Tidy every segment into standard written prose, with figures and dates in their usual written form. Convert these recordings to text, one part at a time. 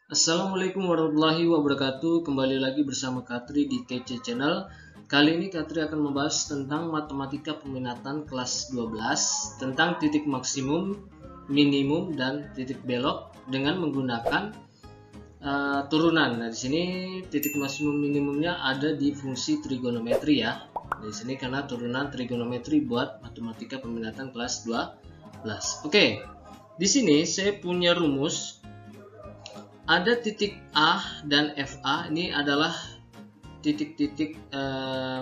Assalamualaikum warahmatullahi wabarakatuh. Kembali lagi bersama Katri di KC Channel. Kali ini Katri akan membahas tentang matematika peminatan kelas 12 tentang titik maksimum, minimum, dan titik belok dengan menggunakan turunan. Nah, di sini titik maksimum minimumnya ada di fungsi trigonometri ya. Di sini karena turunan trigonometri buat matematika peminatan kelas 12. Oke. Di sini saya punya rumus. Ada titik A dan FA, ini adalah titik-titik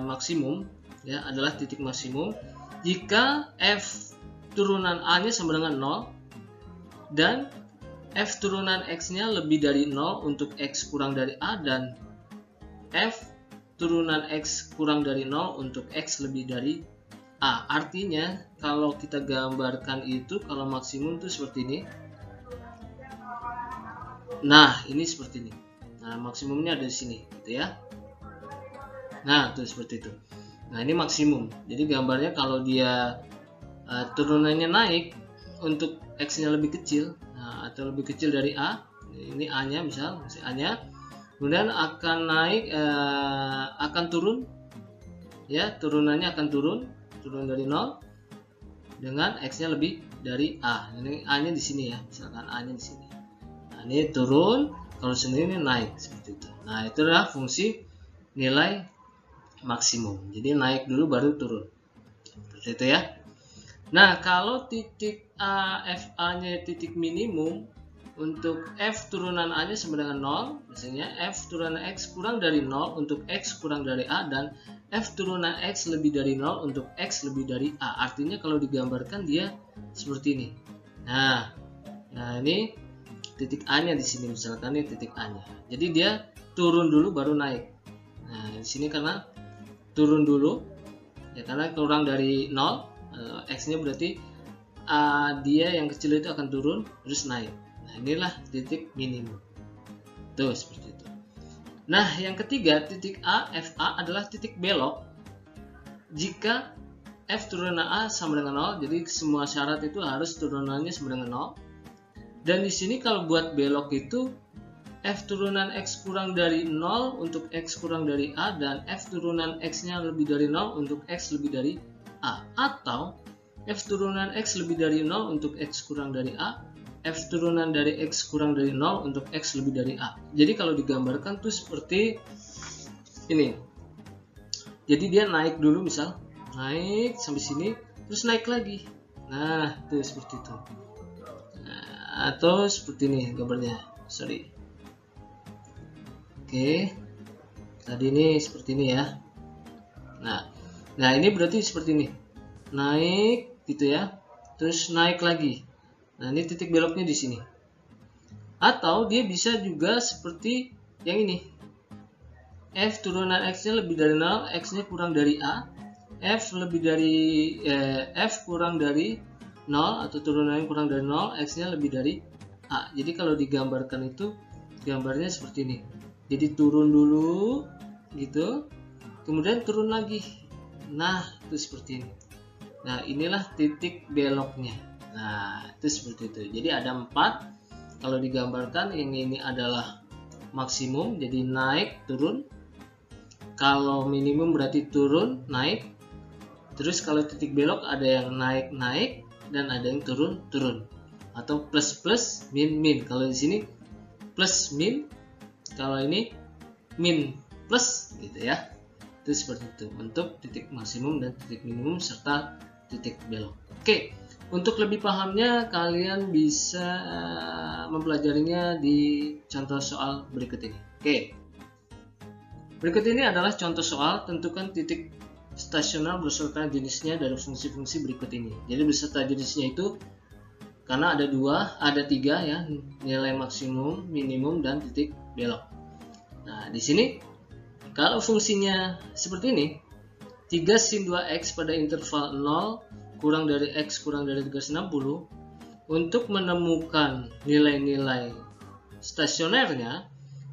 maksimum ya, adalah titik maksimum jika F turunan A nya sama dengan 0 dan F turunan X nya lebih dari 0 untuk X kurang dari A, dan F turunan X kurang dari 0 untuk X lebih dari A. Artinya kalau kita gambarkan itu, kalau maksimum itu seperti ini. Nah, ini seperti ini. Nah, maksimumnya ada di sini, gitu ya. Nah, tuh seperti itu. Nah, ini maksimum. Jadi gambarnya kalau dia turunannya naik untuk X-nya lebih kecil, nah, atau lebih kecil dari A, ini A-nya misal, A-nya, kemudian akan naik, akan turun, ya, turunannya akan turun dari 0 dengan X-nya lebih dari A. Ini A-nya di sini ya, misalkan A-nya di sini. Ini turun, kalau sini ini naik seperti itu. Nah, itu adalah fungsi nilai maksimum. Jadi naik dulu baru turun. Seperti itu ya. Nah, kalau titik A, FA-nya titik minimum untuk F turunan A-nya sama dengan 0, misalnya F turunan X kurang dari 0 untuk X kurang dari A, dan F turunan X lebih dari 0 untuk X lebih dari A. Artinya kalau digambarkan dia seperti ini. Nah ini titik A-nya di sini, misalkan ini titik A-nya. Jadi dia turun dulu baru naik. Nah, di sini karena turun dulu ya, karena kurang dari 0, X-nya berarti dia yang kecil itu akan turun terus naik. Nah, inilah titik minimum. Tuh, seperti itu. Nah, yang ketiga, titik A, FA adalah titik belok jika F turunan A sama dengan 0. Jadi semua syarat itu harus turunannya sama dengan 0. Dan di sini kalau buat belok itu F turunan X kurang dari 0 untuk X kurang dari A, dan F turunan X-nya lebih dari 0 untuk X lebih dari A. Atau F turunan X lebih dari 0 untuk X kurang dari A, F turunan dari X kurang dari 0 untuk X lebih dari A. Jadi kalau digambarkan tuh seperti ini. Jadi dia naik dulu, misal naik sampai sini terus naik lagi. Nah, tuh seperti itu. Atau seperti ini gambarnya, sorry. Oke, tadi ini seperti ini ya. Nah ini berarti seperti ini, naik gitu ya, terus naik lagi. Nah, ini titik beloknya di sini. Atau dia bisa juga seperti yang ini, F turunan X-nya lebih dari 0, X-nya kurang dari A, F lebih dari F kurang dari 0 atau turunannya kurang dari 0, X-nya lebih dari A. Jadi kalau digambarkan itu gambarnya seperti ini. Jadi turun dulu gitu, kemudian turun lagi. Nah, itu seperti ini. Nah, inilah titik beloknya. Nah, itu seperti itu. Jadi ada 4. Kalau digambarkan, yang ini adalah maksimum, jadi naik turun. Kalau minimum berarti turun naik. Terus kalau titik belok ada yang naik naik dan ada yang turun, atau plus min. Kalau di sini plus min, kalau ini min plus gitu ya. Itu seperti itu untuk titik maksimum dan titik minimum serta titik belok. Oke, untuk lebih pahamnya kalian bisa mempelajarinya di contoh soal berikut ini. Oke, berikut ini adalah contoh soal. Tentukan titik stasioner beserta jenisnya dari fungsi-fungsi berikut ini. Jadi beserta jenisnya itu karena ada 3 ya, nilai maksimum, minimum, dan titik belok. Nah, di sini kalau fungsinya seperti ini, 3 sin 2x pada interval 0 kurang dari x kurang dari 360, untuk menemukan nilai-nilai stasionernya,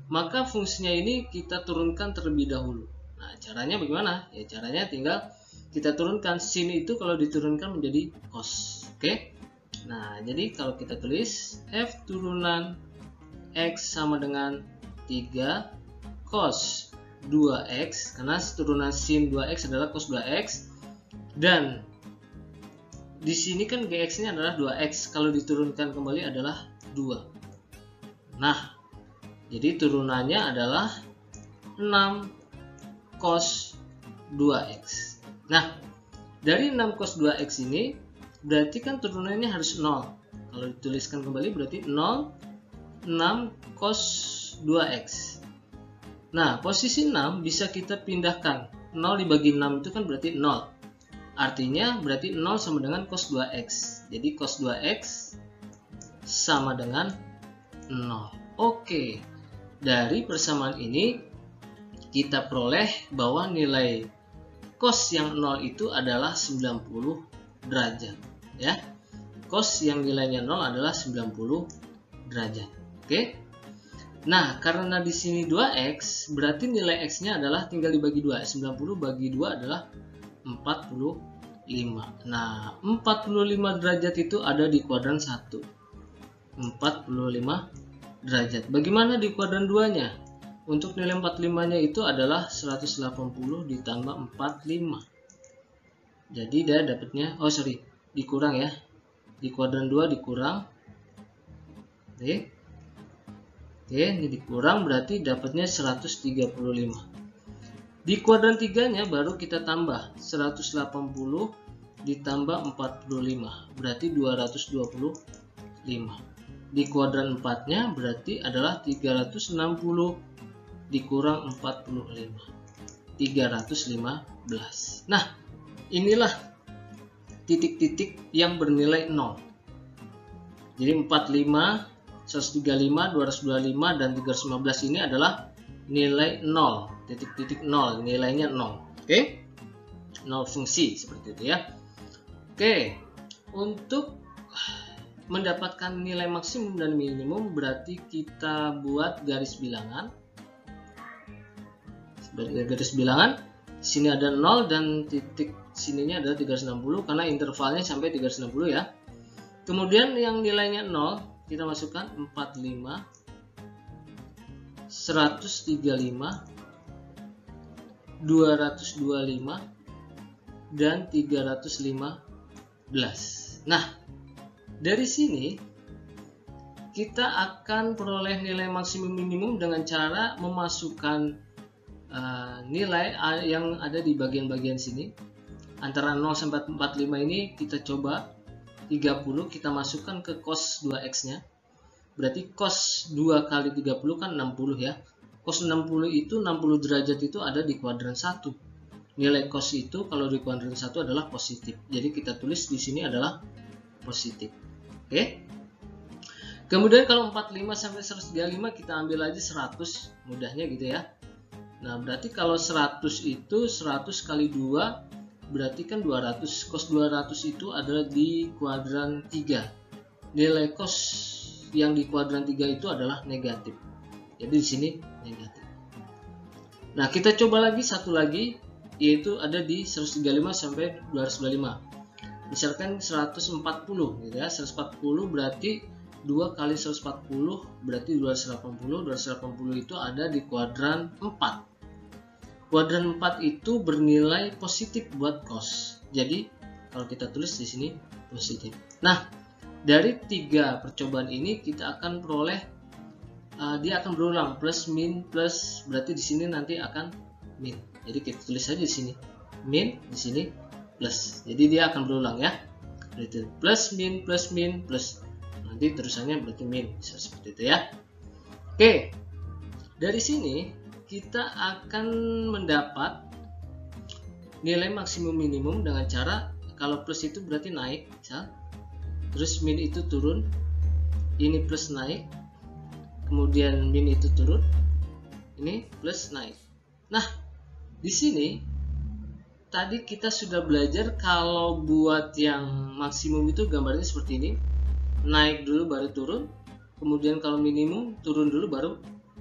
maka fungsinya ini kita turunkan terlebih dahulu. Nah, caranya bagaimana? Ya, caranya tinggal kita turunkan sin itu, kalau diturunkan menjadi cos. Oke. Nah, jadi kalau kita tulis F turunan X sama dengan 3 cos 2X, karena turunan sin 2X adalah cos 2X, dan di sini kan GX-nya adalah 2X, kalau diturunkan kembali adalah 2. Nah, jadi turunannya adalah 6 cos 2X. Nah, dari 6 cos 2X ini berarti kan turunannya harus 0. Kalau dituliskan kembali berarti 0, 6 cos 2X. Nah, posisi 6 bisa kita pindahkan. 0 dibagi 6 itu kan berarti 0. Artinya berarti 0 sama dengan cos 2X. Jadi cos 2X sama dengan 0. Oke. Dari persamaan ini kita peroleh bahwa nilai cos yang 0 itu adalah 90 derajat, ya. Cos yang nilainya 0 adalah 90 derajat. Oke. Nah, karena di sini 2X, berarti nilai X-nya adalah tinggal dibagi 2. 90 bagi 2 adalah 45. Nah, 45 derajat itu ada di kuadran 1. 45 derajat. Bagaimana di kuadran 2-nya? Untuk nilai 45-nya itu adalah 180 ditambah 45. Jadi dia dapatnya, dikurang ya. Di kuadran 2 dikurang. Oke, ini dikurang berarti dapatnya 135. Di kuadran 3-nya baru kita tambah 180 ditambah 45, berarti 225. Di kuadran 4-nya berarti adalah 360 dikurang 45, 315. Nah, inilah titik-titik yang bernilai 0. Jadi 45, 135, 225, dan 315 ini adalah nilai 0, titik-titik 0, nilainya 0. Oke? 0 fungsi seperti itu ya. Oke, untuk mendapatkan nilai maksimum dan minimum berarti kita buat garis bilangan. Sebagai garis bilangan, di sini ada 0 dan titik sininya adalah 360 karena intervalnya sampai 360 ya. Kemudian yang nilainya 0 kita masukkan 45, 135, 225, dan 315. Nah, dari sini kita akan peroleh nilai maksimum minimum dengan cara memasukkan nilai yang ada di bagian-bagian sini. Antara 0 sampai 45 ini kita coba 30, kita masukkan ke cos 2X-nya. Berarti cos 2 kali 30 kan 60 ya. Cos 60 itu 60 derajat itu ada di kuadran 1. Nilai cos itu kalau di kuadran 1 adalah positif. Jadi kita tulis di sini adalah positif. Oke. Kemudian kalau 45 sampai 135 kita ambil aja 100, mudahnya gitu ya. Nah, berarti kalau 100 itu 100 kali 2 berarti kan 200. Cos 200 itu adalah di kuadran 3. Nilai cos yang di kuadran 3 itu adalah negatif. Jadi di sini negatif. Nah, kita coba lagi satu lagi, yaitu ada di 135 sampai 225. Misalkan 140 gitu ya. 140 berarti 2 kali 140 berarti 280. 280 itu ada di kuadran 4. Kuadran 4 itu bernilai positif buat cos. Jadi kalau kita tulis di sini positif. Nah, dari 3 percobaan ini kita akan peroleh dia akan berulang plus min plus, berarti di sini nanti akan min. Jadi kita tulis saja di sini min, di sini plus. Jadi dia akan berulang ya. Berarti plus min plus min plus. Nanti terusannya berarti min, seperti itu ya. Oke. Dari sini kita akan mendapat nilai maksimum minimum dengan cara kalau plus itu berarti naik, misal. Terus min itu turun. Ini plus naik. Kemudian min itu turun. Ini plus naik. Nah, di sini tadi kita sudah belajar kalau buat yang maksimum itu gambarnya seperti ini. Naik dulu baru turun. Kemudian kalau minimum turun dulu baru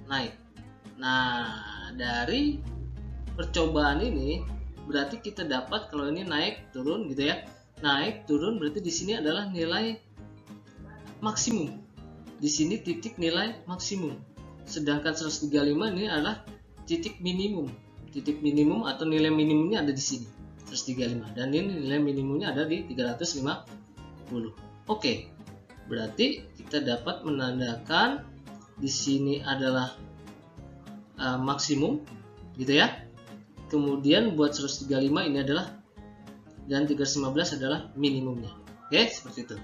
naik. Nah, dari percobaan ini berarti kita dapat kalau ini naik turun gitu ya. Naik turun berarti di sini adalah nilai maksimum. di sini titik nilai maksimum. Sedangkan 135 ini adalah titik minimum. Titik minimum atau nilai minimumnya ada di sini, 135, dan ini nilai minimumnya ada di 350. Oke. Berarti kita dapat menandakan di sini adalah maksimum, gitu ya. Kemudian buat 135 ini adalah, dan 315 adalah minimumnya. Oke, seperti itu.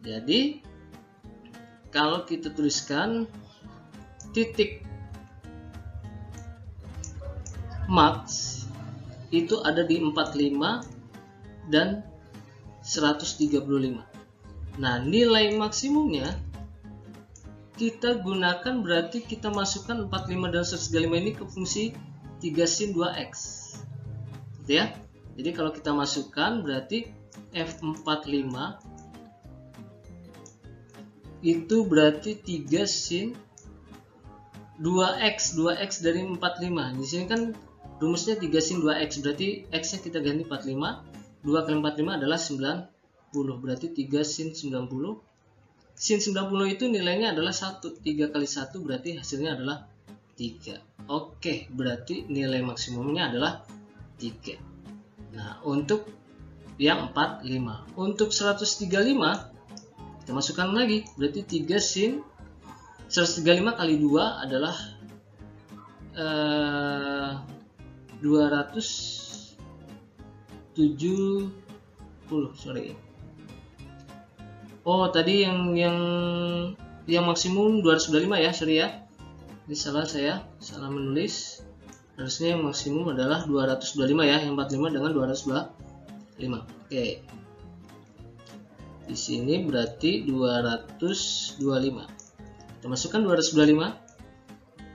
Jadi kalau kita tuliskan titik max itu ada di 45 dan 135. Nah, nilai maksimumnya kita gunakan, berarti kita masukkan 45 dan 135 ini ke fungsi 3 sin 2x, gitu ya. Jadi kalau kita masukkan berarti F45 itu berarti 3 sin 2x dari 45. Di sini kan rumusnya 3 sin 2x, berarti x nya kita ganti 45, 2 kali 45 adalah 90, berarti 3 sin 90. Sin 90 itu nilainya adalah 1, 3 kali 1 berarti hasilnya adalah 3. Oke, berarti nilai maksimumnya adalah 3. Nah, untuk yang 45. Untuk 135 kita masukkan lagi, berarti 3 sin 135 kali 2 adalah 270. Sorry. Oh, tadi yang maksimum 225 ya, sorry ya. Ini saya salah menulis. Harusnya yang maksimum adalah 225 ya, yang 45 dengan 225. Oke. Di sini berarti 225. Kita masukkan 225.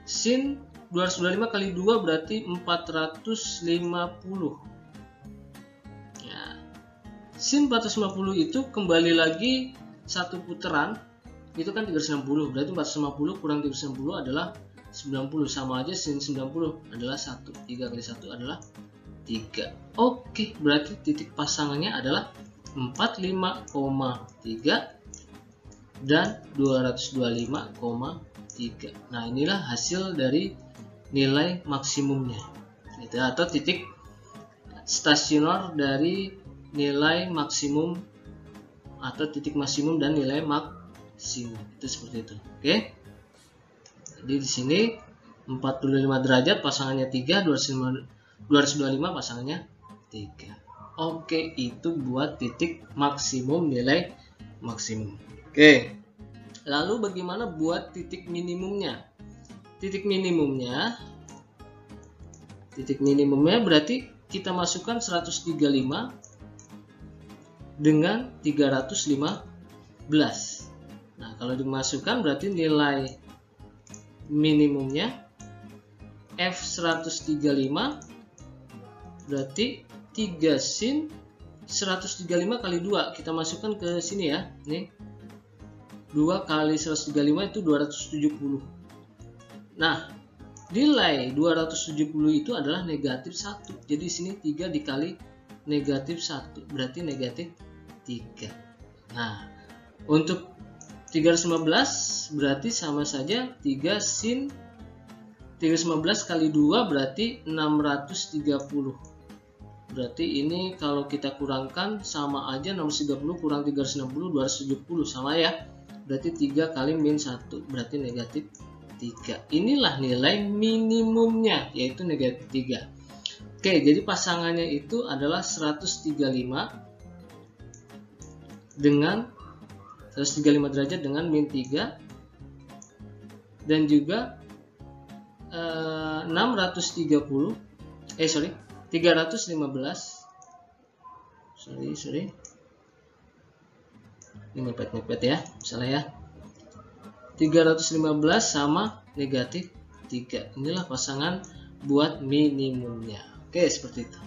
Sin 225 kali 2 berarti 450. Sin 450 itu kembali lagi satu putaran, itu kan 360, berarti 450 kurang 360 adalah 90, sama aja sin 90 adalah 1, 3 kali 1 adalah 3. Oke, berarti titik pasangannya adalah 45,3 dan 225,3. Nah, inilah hasil dari nilai maksimumnya, gitu, atau titik stasioner dari nilai maksimum atau titik maksimum dan nilai maksimum, itu seperti itu. Oke. Jadi di sini 45 derajat pasangannya 3, 225 pasangannya 3. Oke, itu buat titik maksimum, nilai maksimum. Oke. Lalu bagaimana buat titik minimumnya? Titik minimumnya berarti kita masukkan 135 dengan 315. Nah, kalau dimasukkan berarti nilai minimumnya F135 berarti 3 sin 135 kali 2. Kita masukkan ke sini ya. Nih. 2 kali 135 itu 270. Nah, nilai 270 itu adalah negatif 1. Jadi di sini 3 dikali negatif 1 berarti negatif 3. Nah, untuk 315 berarti sama saja 3 sin 315 kali 2 berarti 630. Berarti ini kalau kita kurangkan sama aja, 630 kurang 360 270 sama ya. Berarti 3 kali min 1 berarti negatif 3. Inilah nilai minimumnya, yaitu negatif 3. Oke, jadi pasangannya itu adalah 135 dengan 135 derajat dengan min 3 dan juga 315. Ini mepet ya, misalnya ya. 315 sama negatif 3. Inilah pasangan buat minimumnya. Oke, seperti itu.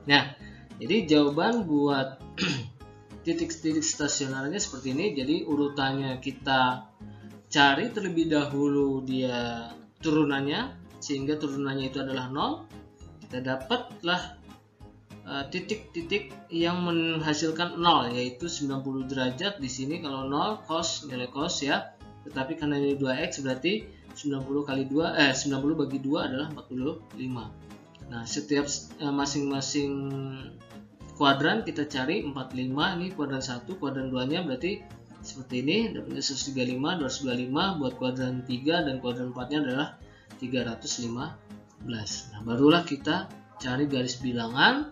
Nah, jadi jawaban buat titik-titik stasionernya seperti ini. Jadi urutannya kita cari terlebih dahulu dia turunannya, sehingga turunannya itu adalah 0. Kita dapatlah titik-titik yang menghasilkan 0, yaitu 90 derajat. Di sini kalau 0 cos, nilai cos ya, tetapi karena ini 2x berarti 90 kali 2 90 bagi 2 adalah 45. Nah, setiap masing-masing kuadran kita cari 45. Ini kuadran 1, kuadran 2 nya berarti seperti ini, dapatnya 135, 225. Buat kuadran 3 dan kuadran 4 nya adalah 315. Nah, barulah kita cari garis bilangan.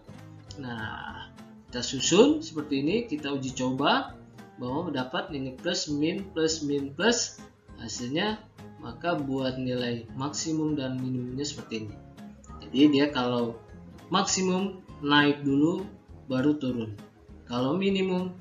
Nah, kita susun seperti ini, kita uji coba bahwa mendapat ini plus min plus min plus, hasilnya maka buat nilai maksimum dan minimumnya seperti ini. Jadi dia kalau maksimum naik dulu baru turun, kalau minimum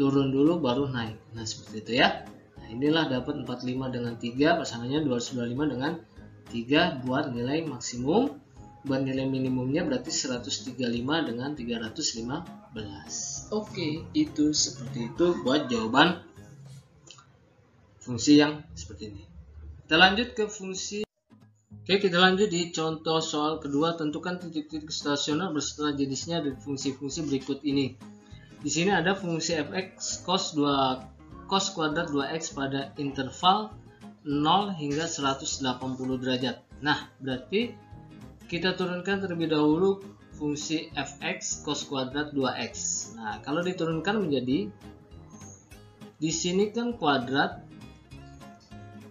turun dulu baru naik. Nah, seperti itu ya. Nah, inilah dapat 45 dengan 3, pasangannya 225 dengan 3 buat nilai maksimum. Buat nilai minimumnya berarti 135 dengan 315. Oke, itu seperti itu buat jawaban fungsi yang seperti ini. Kita lanjut ke fungsi. Oke, kita lanjut di contoh soal kedua. Tentukan titik-titik stasioner beserta jenisnya dari fungsi-fungsi berikut ini. Di sini ada fungsi fx cos kuadrat 2x pada interval 0 hingga 180 derajat. Nah, berarti kita turunkan terlebih dahulu fungsi fx cos kuadrat 2x. Nah, kalau diturunkan menjadi, di sini kan kuadrat,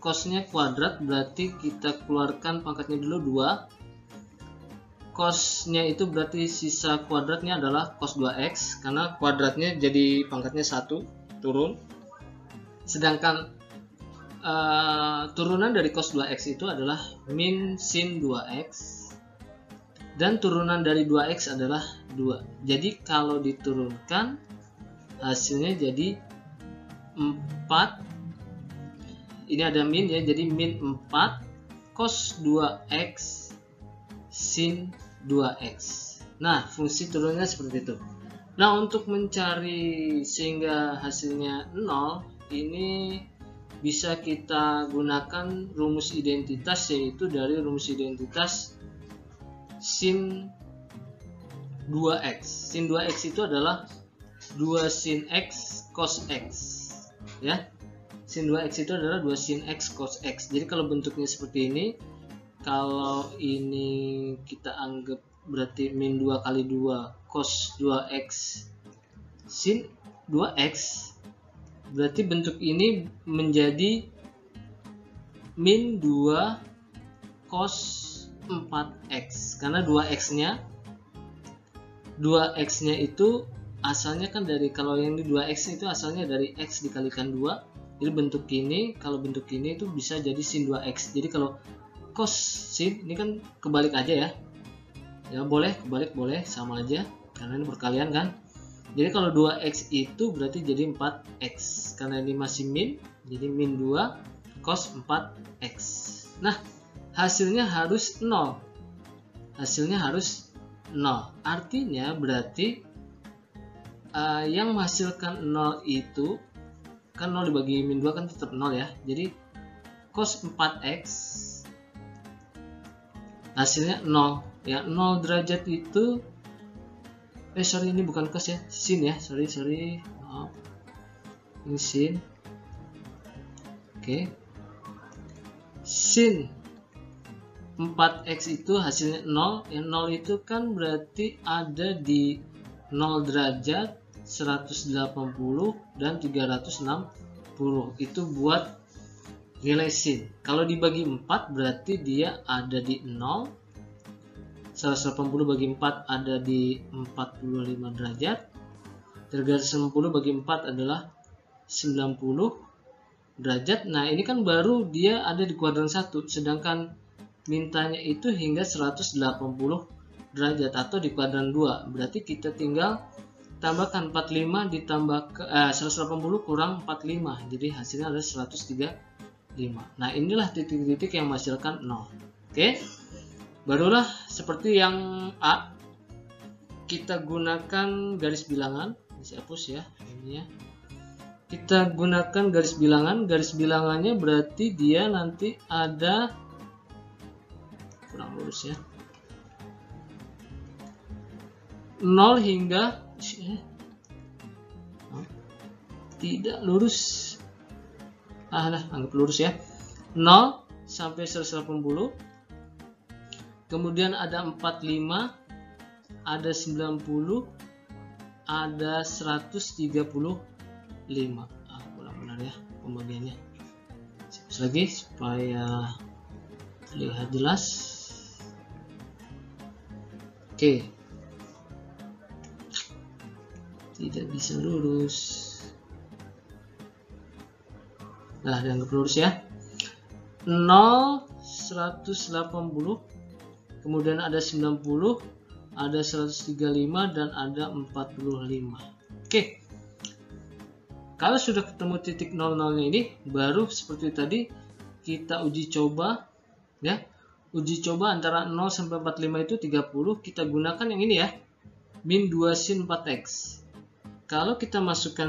cosnya kuadrat, berarti kita keluarkan pangkatnya dulu 2. Cosnya itu berarti sisa kuadratnya adalah cos 2x, karena kuadratnya jadi pangkatnya 1, turun. Sedangkan turunan dari cos 2x itu adalah min sin 2x, dan turunan dari 2x adalah 2. Jadi kalau diturunkan hasilnya jadi 4. Ini ada min ya, jadi min 4 cos 2x sin 2x. Nah, fungsi turunnya seperti itu. Nah, untuk mencari sehingga hasilnya 0, ini bisa kita gunakan rumus identitas, yaitu dari rumus identitas sin 2x. Sin 2x itu adalah 2 sin x cos x ya. Sin 2x itu adalah 2 sin x cos x. Jadi kalau bentuknya seperti ini, kalau ini kita anggap berarti min 2 kali 2 cos 2x sin 2x, berarti bentuk ini menjadi min 2 cos 4x, karena 2x nya itu asalnya kan dari, kalau yang di 2x itu asalnya dari x dikalikan 2. Jadi bentuk ini, kalau bentuk ini itu bisa jadi sin 2x. Jadi kalau cos sin ini kan kebalik aja ya. Ya boleh kebalik, boleh sama aja karena ini perkalian kan. Jadi kalau 2x itu berarti jadi 4x. Karena ini masih min, jadi min 2 cos 4x. Nah, hasilnya harus 0. Hasilnya harus 0. Artinya berarti yang menghasilkan 0 itu kan 0 dibagi min 2 kan tetap 0 ya. Jadi cos 4x hasilnya 0 ya. 0 derajat itu sorry, ini bukan cos ya, sin ya, sorry maaf, ini sin. Oke, sin 4x itu hasilnya 0. Yang 0 itu kan berarti ada di 0 derajat, 180 dan 360. Itu buat nilai sin. Kalau dibagi 4 berarti dia ada di 0. 180 bagi 4 ada di 45 derajat. 360 bagi 4 adalah 90 derajat. Nah, ini kan baru dia ada di kuadran 1, sedangkan mintanya itu hingga 180 derajat atau di kuadran 2. Berarti kita tinggal tambahkan 45 ditambah 180 kurang 45, jadi hasilnya adalah 135. Nah, inilah titik-titik yang menghasilkan 0. Oke, barulah seperti yang A, kita gunakan garis bilangan. Bisa hapus ya ini ya. Kita gunakan garis bilangan. Garis bilangannya berarti dia nanti ada kurang lurus ya. 0 hingga tidak lurus. Anggap lurus ya. 0 sampai 180. Kemudian ada 45, ada 90, ada 135. Benar-benar ya pembagiannya. Lagi supaya terlihat jelas. Oke. Tidak bisa lurus. Nah, dianggap lurus ya. 0, 180, kemudian ada 90, ada 135, dan ada 45. Oke. Kalau sudah ketemu titik 00-nya ini, baru seperti tadi kita uji coba ya. Uji coba antara 0 sampai 45 itu 30, kita gunakan yang ini ya. Min 2 sin 4x. Kalau kita masukkan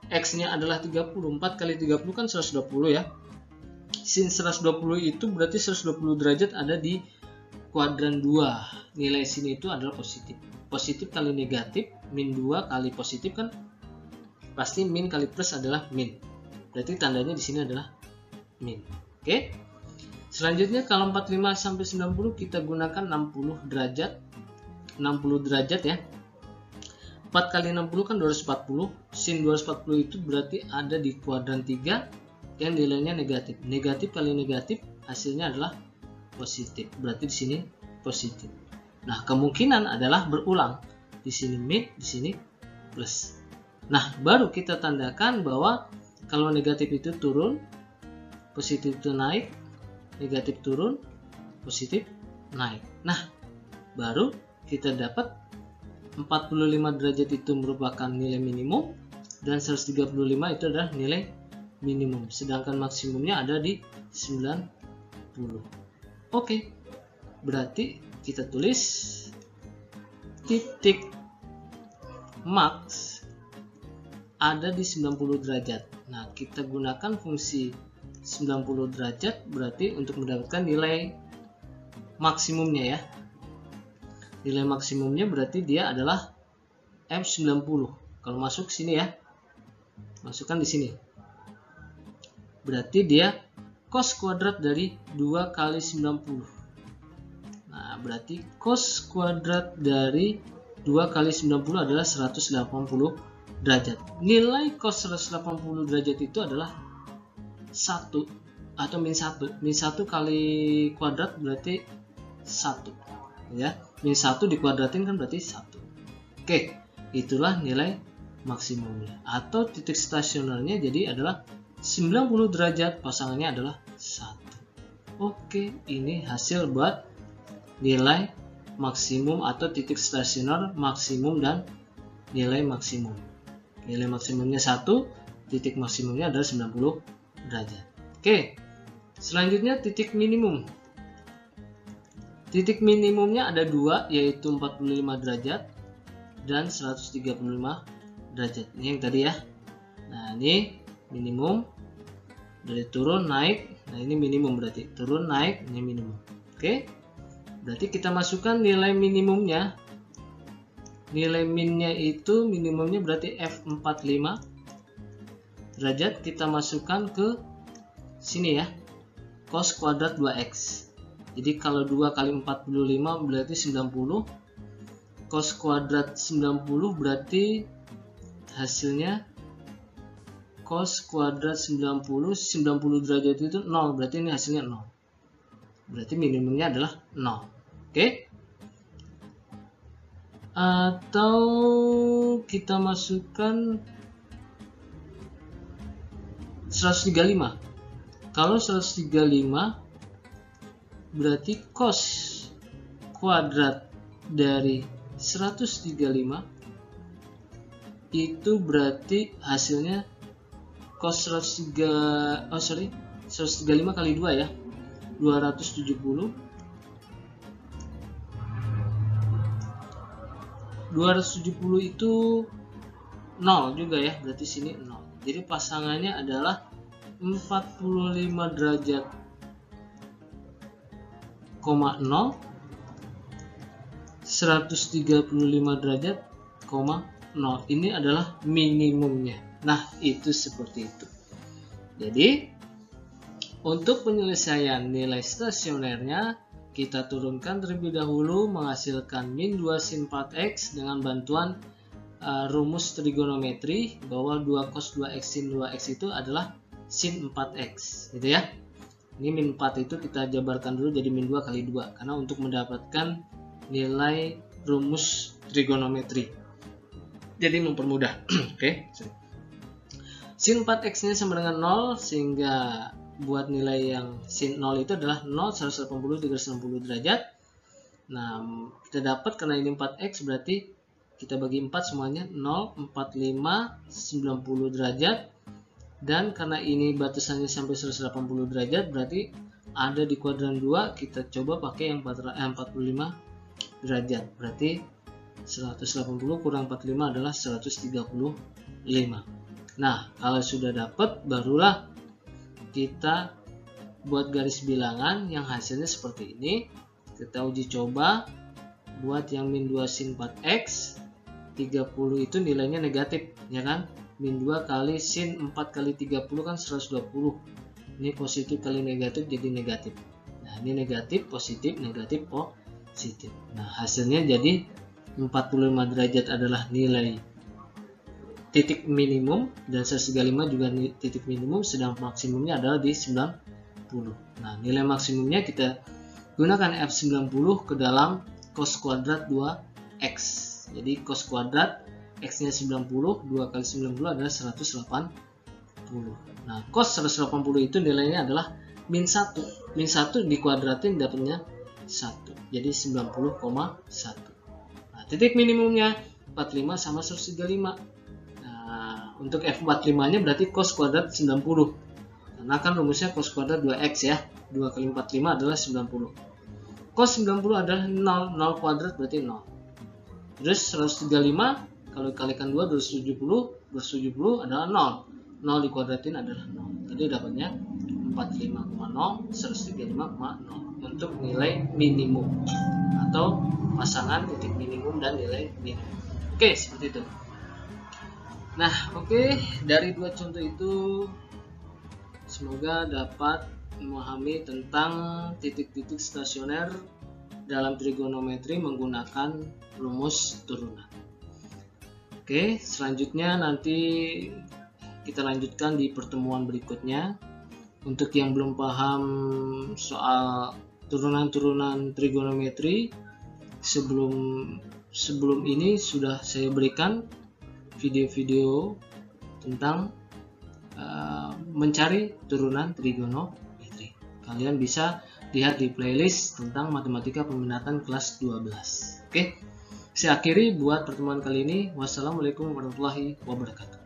X-nya adalah 30, 4 kali 30 kan 120 ya. Sin 120 itu berarti 120 derajat ada di kuadran 2. Nilai sini itu adalah positif. Positif kali negatif, min 2 kali positif kan pasti min kali plus adalah min. Berarti tandanya di sini adalah min. Oke. Selanjutnya kalau 45 sampai 90 kita gunakan 60 derajat. 60 derajat ya. 4 kali 60 kan 240. Sin 240 itu berarti ada di kuadran 3 yang nilainya negatif. Negatif kali negatif hasilnya adalah positif. Berarti di sini positif. Nah, kemungkinan adalah berulang. Di sini min, di sini plus. Nah, baru kita tandakan bahwa kalau negatif itu turun, positif itu naik, negatif turun, positif naik. Nah, baru kita dapat 45 derajat itu merupakan nilai minimum dan 135 itu adalah nilai minimum, sedangkan maksimumnya ada di 90. Oke, berarti kita tulis titik max ada di 90 derajat. Nah, kita gunakan fungsi 90 derajat berarti untuk mendapatkan nilai maksimumnya ya. Nilai maksimumnya berarti dia adalah M90. Kalau masuk sini ya, masukkan di sini. Berarti dia cos kuadrat dari 2 kali 90. Nah, berarti cos kuadrat dari 2 kali 90 adalah 180 derajat. Nilai cos 180 derajat itu adalah 1 atau min 1. Min 1 kali kuadrat berarti 1. Ya, min 1 dikuadratin kan berarti 1. Oke, itulah nilai maksimumnya atau titik stasionernya, jadi adalah 90 derajat, pasangannya adalah 1. Oke, ini hasil buat nilai maksimum atau titik stasioner maksimum dan nilai maksimum. Nilai maksimumnya 1, titik maksimumnya adalah 90 derajat. Oke, selanjutnya titik minimum. Titik minimumnya ada 2, yaitu 45 derajat dan 135 derajat. Ini yang tadi ya. Nah, ini minimum. Dari turun naik. Nah, ini minimum berarti. Turun naik, ini minimum. Oke. Berarti kita masukkan nilai minimumnya. Nilai minnya itu minimumnya berarti F45 derajat. Kita masukkan ke sini ya. Cos kuadrat 2x. Jadi kalau 2 kali 45 berarti 90. Cos kuadrat 90 berarti hasilnya cos kuadrat 90 derajat itu 0. Berarti ini hasilnya 0. Berarti minimumnya adalah 0. Oke. Atau kita masukkan 135. Kalau 135 berarti cos kuadrat dari 135 itu berarti hasilnya cos 135 kali 2 ya, 270. 270 itu 0 juga ya, berarti sini 0. Jadi pasangannya adalah 45 derajat, 0 135 derajat, 0. Ini adalah minimumnya. Nah, itu seperti itu. Jadi, untuk penyelesaian nilai stasionernya, kita turunkan terlebih dahulu menghasilkan min 2 sin 4x dengan bantuan rumus trigonometri bahwa 2 cos 2x sin 2x itu adalah sin 4x, gitu ya. Ini min 4 itu kita jabarkan dulu jadi min 2 kali 2 karena untuk mendapatkan nilai rumus trigonometri. Jadi mempermudah. Oke. Sin 4x nya sama dengan 0 sehingga buat nilai yang sin 0 itu adalah 0 180 360 derajat. Nah, kita dapat karena ini 4x berarti kita bagi 4 semuanya 0 45 90 derajat. Dan karena ini batasannya sampai 180 derajat berarti ada di kuadran 2, kita coba pakai yang 45 derajat. Berarti 180 kurang 45 adalah 135. Nah, kalau sudah dapat barulah kita buat garis bilangan yang hasilnya seperti ini. Kita uji coba buat yang min 2 sin 4x 30 itu nilainya negatif, ya kan? Min 2 kali sin 4 kali 30 kan 120. Ini positif kali negatif jadi negatif. Nah, ini negatif, positif, negatif, positif. Nah, hasilnya jadi 45 derajat adalah nilai titik minimum dan 135 juga titik minimum, sedang maksimumnya adalah di 90. Nah, nilai maksimumnya kita gunakan F90 ke dalam cos kuadrat 2x. Jadi cos kuadrat x-nya 90, 2 kali 90 adalah 180. Nah, cos 180 itu nilainya adalah min 1. Min 1 dikuadratin dapatnya 1. Jadi 90,1. Nah, titik minimumnya 45 sama 135. Nah, untuk F45-nya berarti cos kuadrat 90. Karena kan rumusnya cos kuadrat 2x ya. 2 kali 45 adalah 90. Cos 90 adalah 0. 0 kuadrat berarti 0. Terus 135 kalau dikalikan 2, 270. 270 adalah 0. 0 dikuadratin adalah 0. Jadi dapatnya 45,0, 135,0 untuk nilai minimum atau pasangan titik minimum dan nilai minimum. Oke, seperti itu. Nah, oke, dari dua contoh itu semoga dapat memahami tentang titik-titik stasioner dalam trigonometri menggunakan rumus turunan. Oke, selanjutnya nanti kita lanjutkan di pertemuan berikutnya. Untuk yang belum paham soal turunan-turunan trigonometri, sebelum ini sudah saya berikan video-video tentang mencari turunan trigonometri. Kalian bisa lihat di playlist tentang matematika peminatan kelas 12. Oke, saya akhiri buat pertemuan kali ini. Wassalamualaikum warahmatullahi wabarakatuh.